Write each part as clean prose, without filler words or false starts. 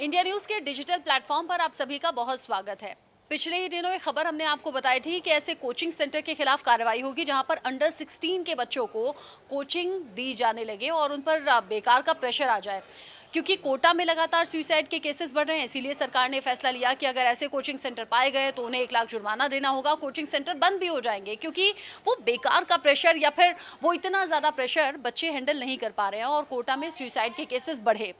India news के digital platform पर आप सभी का बहुत स्वागत है। पिछले ही दिनों एक खबर हमने आपको बताई थी कि ऐसे कोचिंग सेंटर के खिलाफ कार्रवाई होगी जहां पर अंडर 16 के बच्चों को कोचिंग दी जाने लगे और उन पर बेकार का प्रेशर आ जाए। क्योंकि कोटा में लगातार सुसाइड के केसेस बढ़ रहे हैं, इसीलिए सरकार ने फैसला लिया कि अगर ऐसे कोचिंग सेंटर पाए गए तो उन्हें 1 लाख जुर्माना देना होगा। कोचिंग सेंटर बंद भी हो जाएंगे क्योंकि वो बेकार का प्रेशर या फिर वो इतना ज़्यादा प्रेशर बच्चे हैंडल नहीं कर पा रहे हैं और कोटा में सुसाइड के केसेस बढ़े।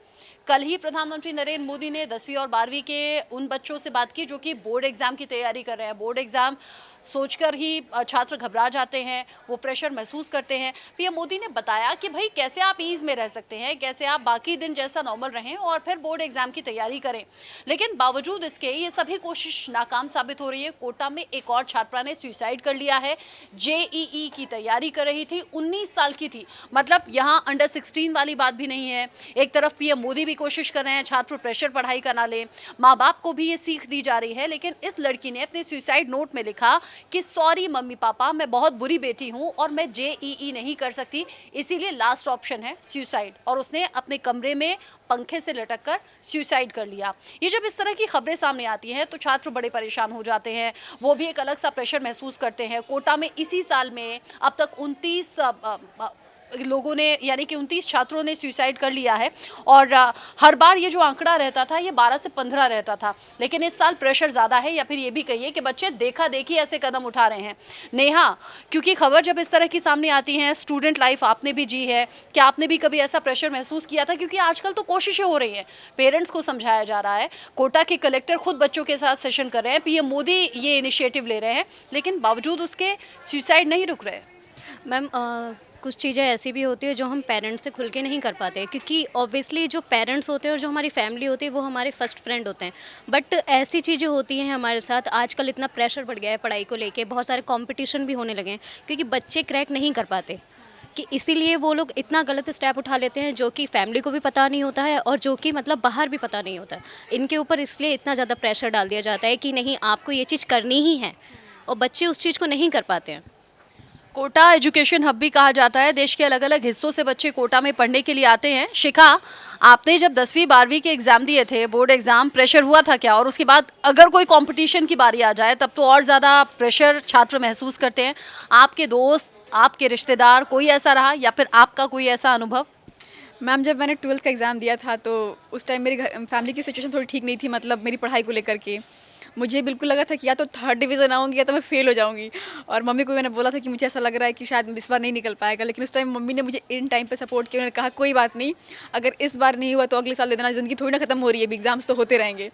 कल ही प्रधानमंत्री नरेंद्र मोदी ने 10वीं और 12वीं के उन बच्चों से बात की जो कि बोर्ड एग्जाम की तैयारी कर रहे हैं। बोर्ड एग्जाम सोचकर ही छात्र घबरा जाते हैं, वो प्रेशर महसूस करते हैं। पीएम मोदी ने बताया कि भाई कैसे आप ईज में रह सकते हैं, कैसे आप बाकी दिन जैसा नॉर्मल रहें और फिर बोर्ड एग्जाम की तैयारी करें। लेकिन बावजूद इसके ये सभी कोशिश नाकाम साबित हो रही है। कोटा में एक और छात्रा ने सुसाइड कर लिया है। जेईई की तैयारी कर रही थी, 19 साल की थी। मतलब यहाँ अंडर 16 वाली बात भी नहीं है। एक तरफ पीएम मोदी भी कोशिश कर रहे हैं छात्र प्रेशर पढ़ाई का ना लें, माँ बाप को भी ये सीख दी जा रही है। लेकिन इस लड़की ने अपने सुसाइड नोट में लिखा कि सॉरी मम्मी पापा, मैं बहुत बुरी बेटी हूं और मैं जेईई नहीं कर सकती, इसीलिए लास्ट ऑप्शन है सुसाइड। और उसने अपने कमरे में पंखे से लटक कर सुसाइड कर लिया। ये जब इस तरह की खबरें सामने आती हैं तो छात्र बड़े परेशान हो जाते हैं, वो भी एक अलग सा प्रेशर महसूस करते हैं। कोटा में इसी साल में अब तक 29 लोगों ने यानी कि 29 छात्रों ने सुसाइड कर लिया है और हर बार ये जो आंकड़ा रहता था ये 12 से 15 रहता था। लेकिन इस साल प्रेशर ज़्यादा है या फिर ये भी कहिए कि बच्चे देखा देखी ऐसे कदम उठा रहे हैं। नेहा, क्योंकि खबर जब इस तरह की सामने आती है, स्टूडेंट लाइफ आपने भी जी है, क्या आपने भी कभी ऐसा प्रेशर महसूस किया था? क्योंकि आजकल तो कोशिशें हो रही हैं, पेरेंट्स को समझाया जा रहा है, कोटा के कलेक्टर खुद बच्चों के साथ सेशन कर रहे हैं, पीएम मोदी ये इनिशिएटिव ले रहे हैं, लेकिन बावजूद उसके सुसाइड नहीं रुक रहे। मैम कुछ चीज़ें ऐसी भी होती है जो हम पेरेंट्स से खुल के नहीं कर पाते, क्योंकि ऑब्वियसली जो पेरेंट्स होते हैं और जो हमारी फैमिली होती है वो हमारे फर्स्ट फ्रेंड होते हैं। बट ऐसी चीज़ें होती हैं हमारे साथ, आजकल इतना प्रेशर बढ़ गया है पढ़ाई को लेके, बहुत सारे कंपटीशन भी होने लगे हैं क्योंकि बच्चे क्रैक नहीं कर पाते, कि इसीलिए वो लोग इतना गलत स्टेप उठा लेते हैं जो कि फैमिली को भी पता नहीं होता है और जो कि मतलब बाहर भी पता नहीं होता है। इनके ऊपर इसलिए इतना ज़्यादा प्रेशर डाल दिया जाता है कि नहीं, आपको ये चीज़ करनी ही है, और बच्चे उस चीज़ को नहीं कर पाते हैं। कोटा एजुकेशन हब भी कहा जाता है। देश के अलग अलग हिस्सों से बच्चे कोटा में पढ़ने के लिए आते हैं। शिखा, आपने जब 10वीं 12वीं के एग्ज़ाम दिए थे, बोर्ड एग्ज़ाम, प्रेशर हुआ था क्या? और उसके बाद अगर कोई कंपटीशन की बारी आ जाए तब तो और ज़्यादा प्रेशर छात्र महसूस करते हैं। आपके दोस्त, आपके रिश्तेदार, कोई ऐसा रहा या फिर आपका कोई ऐसा अनुभव? मैम, जब मैंने 12th का एग्ज़ाम दिया था तो उस टाइम मेरी फैमिली की सिचुएशन थोड़ी ठीक नहीं थी, मतलब मेरी पढ़ाई को लेकर के मुझे बिल्कुल लगा था कि या तो 3rd डिवीज़न आऊँगी या तो मैं फ़ेल हो जाऊँगी। और मम्मी को मैंने बोला था कि मुझे ऐसा लग रहा है कि शायद इस बार नहीं निकल पाएगा, लेकिन उस टाइम मम्मी ने मुझे इन टाइम पे सपोर्ट किया। उन्होंने कहा कोई बात नहीं, अगर इस बार नहीं हुआ तो अगले साल दे देना, ज़िंदगी थोड़ी ना खत्म हो रही है, एग्ज़ाम्स तो होते रहेंगे।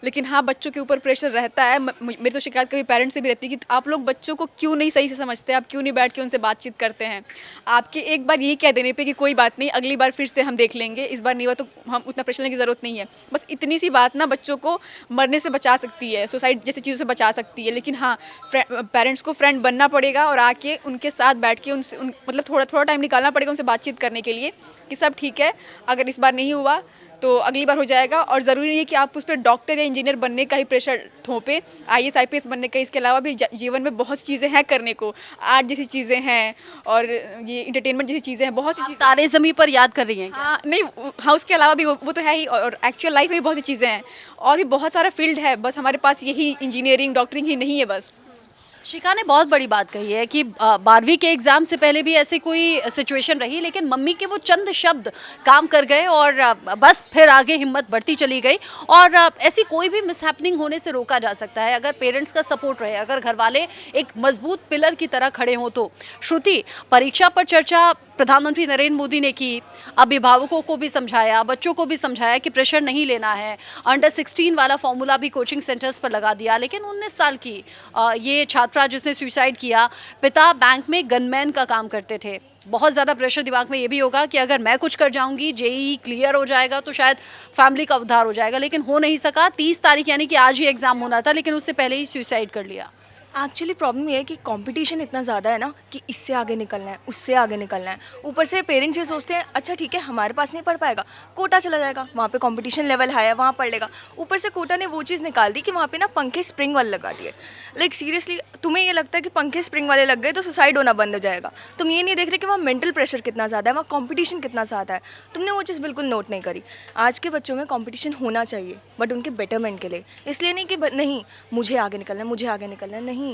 लेकिन हाँ, बच्चों के ऊपर प्रेशर रहता है। मेरी तो शिकायत कभी पेरेंट्स से भी रहती है कि आप लोग बच्चों को क्यों नहीं सही से समझते, आप क्यों नहीं बैठ के उनसे बातचीत करते हैं। आपके एक बार यही कह देने पे कि कोई बात नहीं, अगली बार फिर से हम देख लेंगे, इस बार नहीं हुआ तो हम उतना प्रेशर लेने की ज़रूरत नहीं है। बस इतनी सी बात ना बच्चों को मरने से बचा सकती है, सुसाइड जैसी चीज़ों से बचा सकती है। लेकिन हाँ, पेरेंट्स को फ्रेंड बनना पड़ेगा और आके उनके साथ बैठ के मतलब थोड़ा टाइम निकालना पड़ेगा उनसे बातचीत करने के लिए कि सब ठीक है, अगर इस बार नहीं हुआ तो अगली बार हो जाएगा। और ज़रूरी नहीं है कि आप उस पर डॉक्टर या इंजीनियर बनने का ही प्रेशर थोपे, आईएएस आईपीएस बनने का। इसके अलावा भी जीवन में बहुत सी चीज़ें हैं करने को, आर्ट जैसी चीज़ें हैं और ये इंटरटेनमेंट जैसी चीज़ें हैं, बहुत सी चीज़ें। तारे ज़मीं पर याद कर रही हैं क्या? हाँ नहीं, हाँ उसके अलावा भी वो तो है ही, और एक्चुअल लाइफ में भी बहुत सी चीज़ें हैं और भी बहुत सारा फील्ड है, बस हमारे पास यही इंजीनियरिंग डॉक्टरिंग ही नहीं है बस। शिखा ने बहुत बड़ी बात कही है कि 12वीं के एग्ज़ाम से पहले भी ऐसी कोई सिचुएशन रही, लेकिन मम्मी के वो चंद शब्द काम कर गए और बस फिर आगे हिम्मत बढ़ती चली गई। और ऐसी कोई भी मिसहैपनिंग होने से रोका जा सकता है अगर पेरेंट्स का सपोर्ट रहे, अगर घर वाले एक मजबूत पिलर की तरह खड़े हों तो। श्रुति, परीक्षा पर चर्चा प्रधानमंत्री नरेंद्र मोदी ने की, अभिभावकों को भी समझाया, बच्चों को भी समझाया कि प्रेशर नहीं लेना है। अंडर 16 वाला फॉर्मूला भी कोचिंग सेंटर्स पर लगा दिया। लेकिन 19 साल की ये छात्रा जिसने सुसाइड किया, पिता बैंक में गनमैन का काम करते थे। बहुत ज़्यादा प्रेशर दिमाग में ये भी होगा कि अगर मैं कुछ कर जाऊंगी, जेईई क्लियर हो जाएगा तो शायद फैमिली का उद्धार हो जाएगा, लेकिन हो नहीं सका। 30 तारीख यानी कि आज ही एग्ज़ाम होना था, लेकिन उससे पहले ही सुसाइड कर लिया। एक्चुअली प्रॉब्लम ये है कि कंपटीशन इतना ज़्यादा है ना कि इससे आगे निकलना है, उससे आगे निकलना है। ऊपर से पेरेंट्स ये सोचते हैं अच्छा ठीक है हमारे पास नहीं पढ़ पाएगा, कोटा चला जाएगा, वहाँ पे कंपटीशन लेवल हाई है, वहाँ पढ़ लेगा। ऊपर से कोटा ने वो चीज़ निकाल दी कि वहाँ पे ना पंखे स्प्रिंग वाले लगा दिए। लाइक सीरियसली तुम्हें ये लगता है कि पंखे स्प्रिंग वाले लग गए तो सुसाइड होना बंद हो जाएगा। तुम ये नहीं देख रहे कि वहाँ मेंटल प्रेशर कितना ज़्यादा है, वहाँ कॉम्पिटिशन कितना ज़्यादा है। तुमने वो चीज़ बिल्कुल नोट नहीं करी। आज के बच्चों में कॉम्पिटिशन होना चाहिए बट उनके बेटरमेंट के लिए, इसलिए नहीं कि नहीं मुझे आगे निकलना है, मुझे आगे निकलना है, नहीं।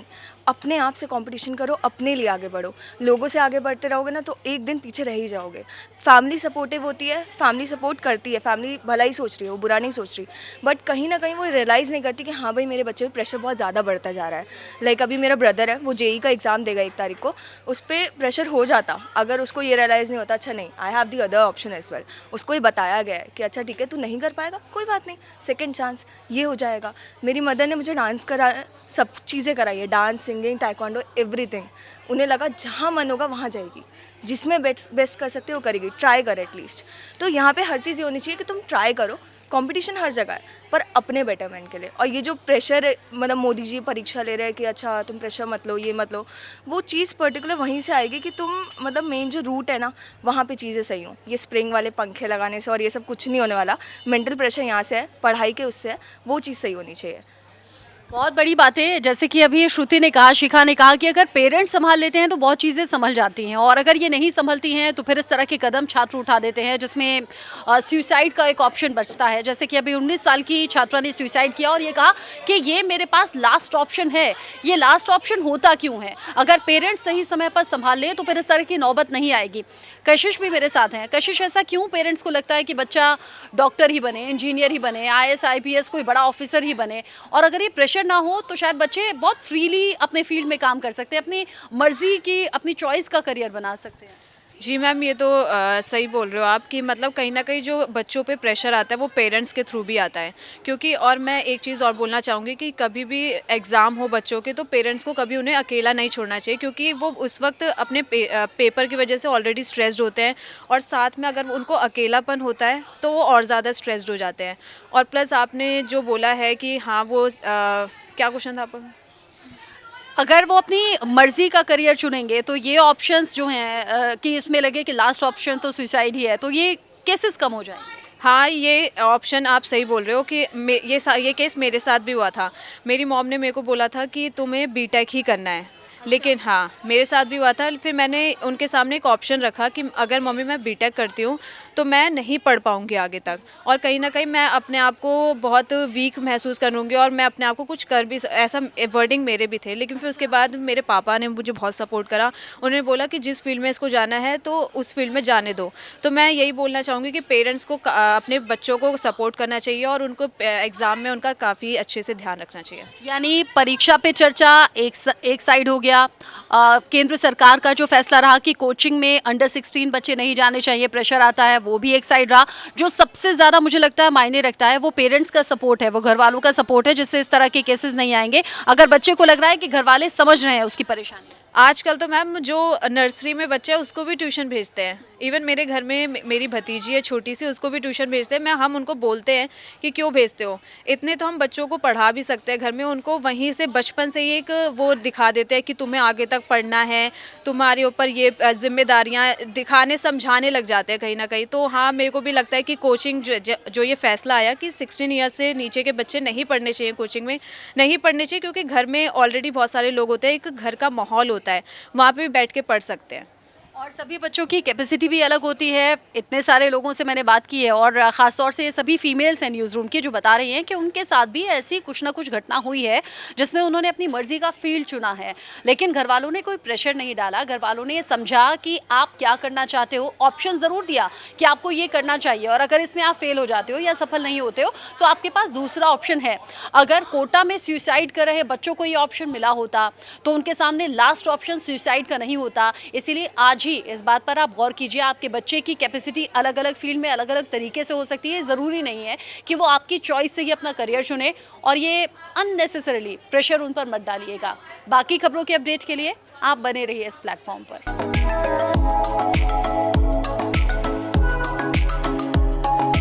अपने आप से कंपटीशन करो, अपने लिए आगे बढ़ो। लोगों से आगे बढ़ते रहोगे ना तो एक दिन पीछे रह ही जाओगे। फैमिली सपोर्टिव होती है, फैमिली सपोर्ट करती है, फैमिली भला ही सोच रही है, वो बुरा नहीं सोच रही, बट कहीं ना कहीं वो रियलाइज़ नहीं करती कि हाँ भाई मेरे बच्चे पे प्रेशर बहुत ज़्यादा बढ़ता जा रहा है। लाइक अभी मेरा ब्रदर है, वो जेई का एग्ज़ाम देगा 1 तारीख को, उस पर प्रेशर हो जाता अगर उसको ये रियलाइज़ नहीं होता अच्छा नहीं I have the other option as well. उसको ये बताया गया है कि अच्छा ठीक है तू नहीं कर पाएगा कोई बात नहीं, सेकेंड चांस ये हो जाएगा। मेरी मदर ने मुझे डांस करा, सब चीज़ें कराई है, डांस, सिंगिंग, टाइक्वांडो, एवरीथिंग। उन्हें लगा जहाँ मन होगा वहाँ जाएगी, जिसमें बेस्ट कर सकते हो वो करेगी, ट्राई कर एटलीस्ट। तो यहाँ पे हर चीज़ ये होनी चाहिए कि तुम ट्राई करो। कंपटीशन हर जगह है पर अपने बेटरमेंट के लिए। और ये जो प्रेशर मतलब मोदी जी परीक्षा ले रहे हैं कि अच्छा तुम प्रेशर मत लो, ये मत लो, वो चीज़ पर्टिकुलर वहीं से आएगी कि तुम मतलब मेन जो रूट है ना वहाँ पे चीज़ें सही हों। ये स्प्रिंग वाले पंखे लगाने से और ये सब कुछ नहीं होने वाला। मेंटल प्रेशर यहाँ से है, पढ़ाई के उससे है, वो चीज़ सही होनी चाहिए। बहुत बड़ी बात है, जैसे कि अभी श्रुति ने कहा, शिखा ने कहा कि अगर पेरेंट्स संभाल लेते हैं तो बहुत चीज़ें संभल जाती हैं, और अगर ये नहीं संभलती हैं तो फिर इस तरह के कदम छात्र उठा देते हैं जिसमें सुसाइड का एक ऑप्शन बचता है। जैसे कि अभी 19 साल की छात्रा ने सुसाइड किया और ये कहा कि ये मेरे पास लास्ट ऑप्शन है। ये लास्ट ऑप्शन होता क्यों है? अगर पेरेंट्स सही समय पर संभाल लें तो फिर इस तरह की नौबत नहीं आएगी। कशिश भी मेरे साथ हैं। कशिश, ऐसा क्यों पेरेंट्स को लगता है कि बच्चा डॉक्टर ही बने, इंजीनियर ही बने, IAS IPS कोई बड़ा ऑफिसर ही बने, और अगर ये प्रेशर ना हो तो शायद बच्चे बहुत फ्रीली अपने फील्ड में काम कर सकते हैं, अपनी मर्जी की, अपनी चॉइस का करियर बना सकते हैं? जी मैम, ये तो सही बोल रहे हो आप कि मतलब कहीं ना कहीं जो बच्चों पे प्रेशर आता है वो पेरेंट्स के थ्रू भी आता है। क्योंकि और मैं एक चीज़ और बोलना चाहूँगी कि कभी भी एग्ज़ाम हो बच्चों के तो पेरेंट्स को कभी उन्हें अकेला नहीं छोड़ना चाहिए, क्योंकि वो उस वक्त अपने पेपर की वजह से ऑलरेडी स्ट्रेस्ड होते हैं, और साथ में अगर उनको अकेलापन होता है तो वो और ज़्यादा स्ट्रेस्ड हो जाते हैं। और प्लस आपने जो बोला है कि हाँ वो क्या क्वेश्चन था आपका? अगर वो अपनी मर्जी का करियर चुनेंगे तो ये ऑप्शंस जो हैं कि इसमें लगे कि लास्ट ऑप्शन तो सुसाइड ही है, तो ये केसेस कम हो जाएंगे। हाँ, ये ऑप्शन आप सही बोल रहे हो कि ये केस मेरे साथ भी हुआ था। मेरी मॉम ने मेरे को बोला था कि तुम्हें बीटेक ही करना है, लेकिन हाँ मेरे साथ भी हुआ था। फिर मैंने उनके सामने एक ऑप्शन रखा कि अगर मम्मी मैं बीटेक करती हूँ तो मैं नहीं पढ़ पाऊँगी आगे तक, और कहीं ना कहीं मैं अपने आप को बहुत वीक महसूस करूँगी और मैं अपने आप को कुछ कर भी, ऐसा वर्डिंग मेरे भी थे। लेकिन फिर उसके बाद मेरे पापा ने मुझे बहुत सपोर्ट करा। उन्होंने बोला कि जिस फील्ड में इसको जाना है तो उस फील्ड में जाने दो। तो मैं यही बोलना चाहूँगी कि पेरेंट्स को अपने बच्चों को सपोर्ट करना चाहिए और उनको एग्ज़ाम में उनका काफ़ी अच्छे से ध्यान रखना चाहिए। यानी परीक्षा पे चर्चा एक साइड हो गया। केंद्र सरकार का जो फैसला रहा कि कोचिंग में अंडर 16 बच्चे नहीं जाने चाहिए, प्रेशर आता है, वो भी एक साइड रहा। जो सबसे ज़्यादा मुझे लगता है मायने रखता है वो पेरेंट्स का सपोर्ट है, वो घर वालों का सपोर्ट है, जिससे इस तरह के केसेस नहीं आएंगे। अगर बच्चे को लग रहा है कि घर वाले समझ रहे हैं उसकी परेशानी। आजकल तो मैम जो नर्सरी में बच्चे हैं उसको भी ट्यूशन भेजते हैं। इवन मेरे घर में मेरी भतीजी है छोटी सी, उसको भी ट्यूशन भेजते हैं। हम उनको बोलते हैं कि क्यों भेजते हो, इतने तो हम बच्चों को पढ़ा भी सकते हैं घर में। उनको वहीं से बचपन से ही एक वो दिखा देते हैं कि तुम्हें आगे तक पढ़ना है, तुम्हारे ऊपर ये जिम्मेदारियां दिखाने समझाने लग जाते हैं कहीं ना कहीं। तो हाँ, मेरे को भी लगता है कि कोचिंग जो ये फैसला आया कि 16 ईयर्स से नीचे के बच्चे नहीं पढ़ने चाहिए, कोचिंग में नहीं पढ़ने चाहिए, क्योंकि घर में ऑलरेडी बहुत सारे लोग होते हैं, एक घर का माहौल होता है, वहाँ पे भी बैठ के पढ़ सकते हैं। और सभी बच्चों की कैपेसिटी भी अलग होती है। इतने सारे लोगों से मैंने बात की है, और ख़ास तौर से ये सभी फीमेल्स हैं न्यूज़ रूम की, जो बता रही हैं कि उनके साथ भी ऐसी कुछ ना कुछ घटना हुई है जिसमें उन्होंने अपनी मर्जी का फील्ड चुना है, लेकिन घर वालों ने कोई प्रेशर नहीं डाला। घर वालों ने ये समझा कि आप क्या करना चाहते हो, ऑप्शन ज़रूर दिया कि आपको ये करना चाहिए, और अगर इसमें आप फेल हो जाते हो या सफल नहीं होते हो तो आपके पास दूसरा ऑप्शन है। अगर कोटा में सुसाइड कर रहे बच्चों को ये ऑप्शन मिला होता तो उनके सामने लास्ट ऑप्शन सुसाइड का नहीं होता। इसीलिए आज ही इस बात पर आप गौर कीजिए। आपके बच्चे की कैपेसिटी अलग अलग फील्ड में अलग अलग तरीके से हो सकती है। ज़रूरी नहीं है कि वो आपकी चॉइस से ही अपना करियर चुने, और ये अननेसेसरीली प्रेशर उन पर मत डालिएगा। बाकी खबरों के अपडेट के लिए आप बने रहिए इस प्लेटफॉर्म पर।